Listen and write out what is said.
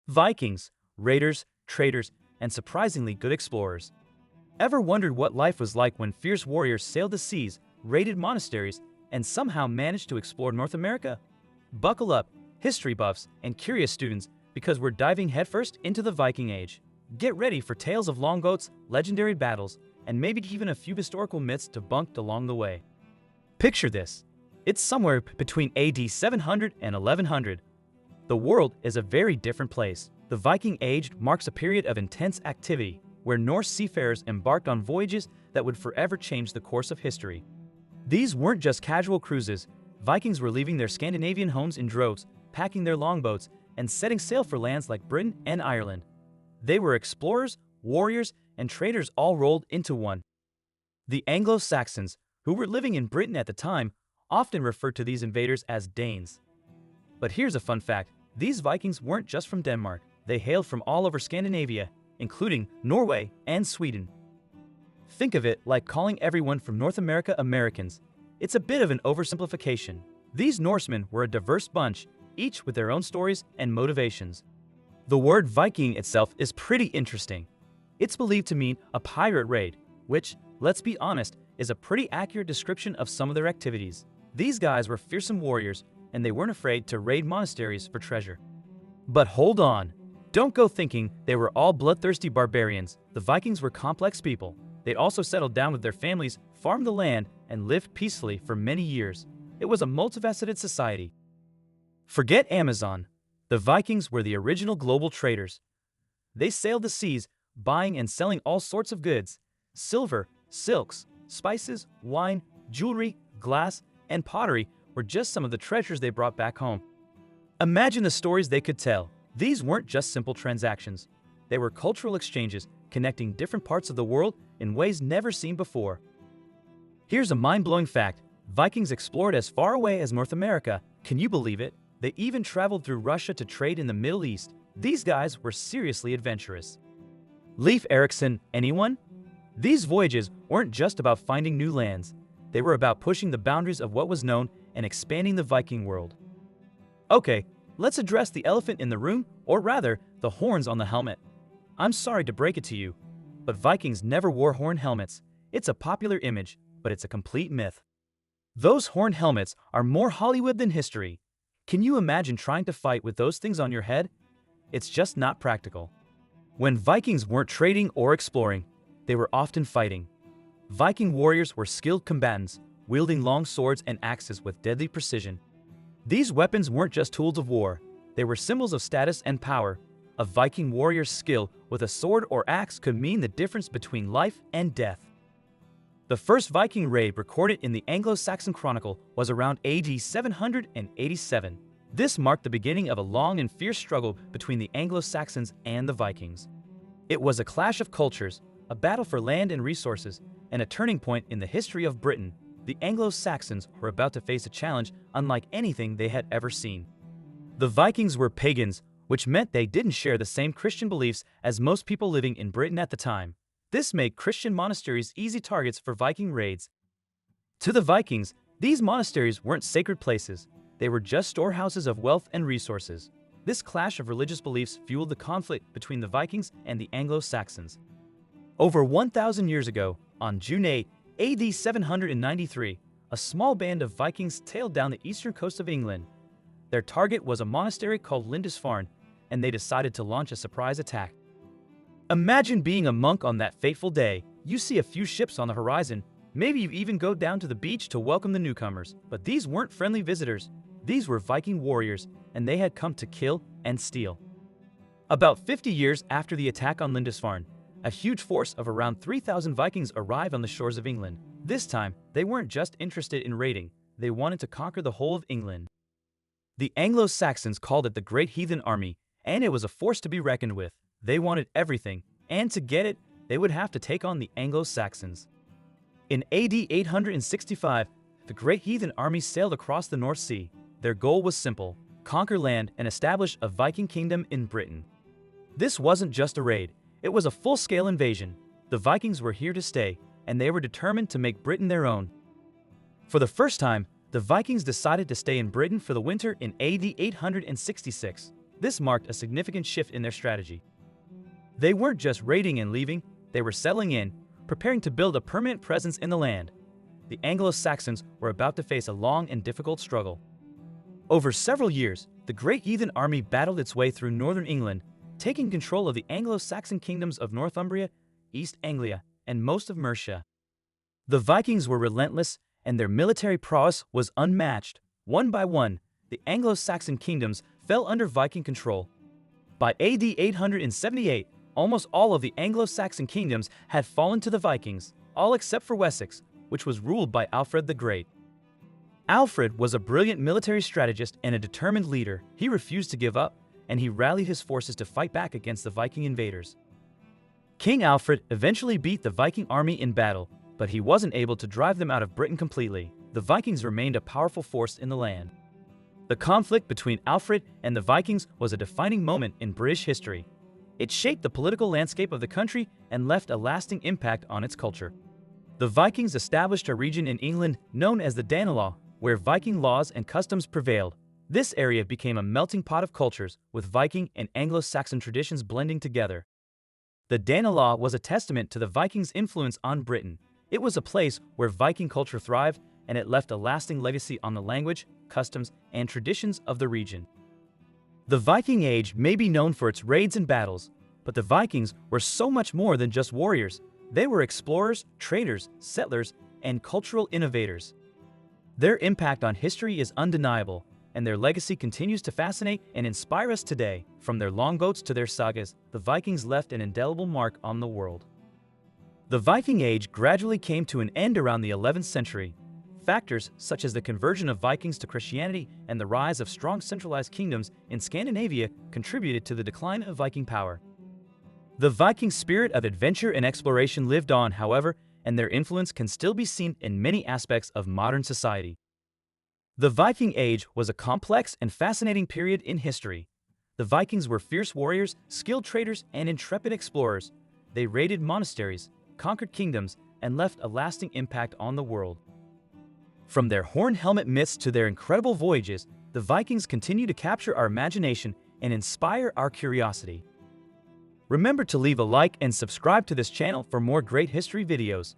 Vikings, raiders, traders, and surprisingly good explorers. Ever wondered what life was like when fierce warriors sailed the seas, raided monasteries, and somehow managed to explore North America? Buckle up, history buffs and curious students, because we're diving headfirst into the Viking Age. Get ready for tales of longboats, legendary battles, and maybe even a few historical myths debunked along the way. Picture this. It's somewhere between AD 700 and 1100. The world is a very different place. The Viking Age marks a period of intense activity, where Norse seafarers embarked on voyages that would forever change the course of history. These weren't just casual cruises. Vikings were leaving their Scandinavian homes in droves, packing their longboats, and setting sail for lands like Britain and Ireland. They were explorers, warriors, and traders all rolled into one. The Anglo-Saxons, who were living in Britain at the time, often referred to these invaders as Danes. But here's a fun fact. These Vikings weren't just from Denmark. They hailed from all over Scandinavia, including Norway and Sweden. Think of it like calling everyone from North America Americans. It's a bit of an oversimplification. These Norsemen were a diverse bunch, each with their own stories and motivations. The word Viking itself is pretty interesting. It's believed to mean a pirate raid, which, let's be honest, is a pretty accurate description of some of their activities. These guys were fearsome warriors, and they weren't afraid to raid monasteries for treasure. But hold on. Don't go thinking they were all bloodthirsty barbarians. The Vikings were complex people. They also settled down with their families, farmed the land, and lived peacefully for many years. It was a multifaceted society. Forget Amazon. The Vikings were the original global traders. They sailed the seas, buying and selling all sorts of goods: silver, silks, spices, wine, jewelry, glass, and pottery were just some of the treasures they brought back home. Imagine the stories they could tell. These weren't just simple transactions. They were cultural exchanges, connecting different parts of the world in ways never seen before. Here's a mind-blowing fact. Vikings explored as far away as North America. Can you believe it? They even traveled through Russia to trade in the Middle East. These guys were seriously adventurous. Leif Erikson, anyone? These voyages weren't just about finding new lands. They were about pushing the boundaries of what was known and expanding the Viking world. Okay, let's address the elephant in the room, or rather, the horns on the helmet. I'm sorry to break it to you, but Vikings never wore horn helmets. It's a popular image, but it's a complete myth. Those horn helmets are more Hollywood than history. Can you imagine trying to fight with those things on your head? It's just not practical. When Vikings weren't trading or exploring, they were often fighting. Viking warriors were skilled combatants, wielding long swords and axes with deadly precision. These weapons weren't just tools of war. They were symbols of status and power. A Viking warrior's skill with a sword or axe could mean the difference between life and death. The first Viking raid recorded in the Anglo-Saxon Chronicle was around AD 787. This marked the beginning of a long and fierce struggle between the Anglo-Saxons and the Vikings. It was a clash of cultures, a battle for land and resources, and a turning point in the history of Britain. The Anglo-Saxons were about to face a challenge unlike anything they had ever seen. The Vikings were pagans, which meant they didn't share the same Christian beliefs as most people living in Britain at the time. This made Christian monasteries easy targets for Viking raids. To the Vikings, these monasteries weren't sacred places. They were just storehouses of wealth and resources. This clash of religious beliefs fueled the conflict between the Vikings and the Anglo-Saxons. Over 1,000 years ago, on June 8, AD 793, a small band of Vikings sailed down the eastern coast of England. Their target was a monastery called Lindisfarne, and they decided to launch a surprise attack. Imagine being a monk on that fateful day. You see a few ships on the horizon. Maybe you even go down to the beach to welcome the newcomers. But these weren't friendly visitors. These were Viking warriors, and they had come to kill and steal. About 50 years after the attack on Lindisfarne, a huge force of around 3,000 Vikings arrived on the shores of England. This time, they weren't just interested in raiding. They wanted to conquer the whole of England. The Anglo-Saxons called it the Great Heathen Army, and it was a force to be reckoned with. They wanted everything, and to get it, they would have to take on the Anglo-Saxons. In AD 865, the Great Heathen Army sailed across the North Sea. Their goal was simple: conquer land and establish a Viking kingdom in Britain. This wasn't just a raid, it was a full-scale invasion. The Vikings were here to stay, and they were determined to make Britain their own. For the first time, the Vikings decided to stay in Britain for the winter in AD 866. This marked a significant shift in their strategy. They weren't just raiding and leaving, they were settling in, preparing to build a permanent presence in the land. The Anglo-Saxons were about to face a long and difficult struggle. Over several years, the great heathen army battled its way through northern England, taking control of the Anglo-Saxon kingdoms of Northumbria, East Anglia, and most of Mercia. The Vikings were relentless, and their military prowess was unmatched. One by one, the Anglo-Saxon kingdoms fell under Viking control. By AD 878, almost all of the Anglo-Saxon kingdoms had fallen to the Vikings, all except for Wessex, which was ruled by Alfred the Great. Alfred was a brilliant military strategist and a determined leader. He refused to give up, and he rallied his forces to fight back against the Viking invaders. King Alfred eventually beat the Viking army in battle, but he wasn't able to drive them out of Britain completely. The Vikings remained a powerful force in the land. The conflict between Alfred and the Vikings was a defining moment in British history. It shaped the political landscape of the country and left a lasting impact on its culture. The Vikings established a region in England known as the Danelaw, where Viking laws and customs prevailed. This area became a melting pot of cultures, with Viking and Anglo-Saxon traditions blending together. The Danelaw was a testament to the Vikings' influence on Britain. It was a place where Viking culture thrived, and it left a lasting legacy on the language, customs, and traditions of the region. The Viking Age may be known for its raids and battles, but the Vikings were so much more than just warriors. They were explorers, traders, settlers, and cultural innovators. Their impact on history is undeniable, and their legacy continues to fascinate and inspire us today. From their longboats to their sagas, the Vikings left an indelible mark on the world. The Viking Age gradually came to an end around the 11th century. Factors such as the conversion of Vikings to Christianity and the rise of strong centralized kingdoms in Scandinavia contributed to the decline of Viking power. The Viking spirit of adventure and exploration lived on, however, and their influence can still be seen in many aspects of modern society. The Viking Age was a complex and fascinating period in history. The Vikings were fierce warriors, skilled traders, and intrepid explorers. They raided monasteries, conquered kingdoms, and left a lasting impact on the world. From their horned helmet myths to their incredible voyages, the Vikings continue to capture our imagination and inspire our curiosity. Remember to leave a like and subscribe to this channel for more great history videos.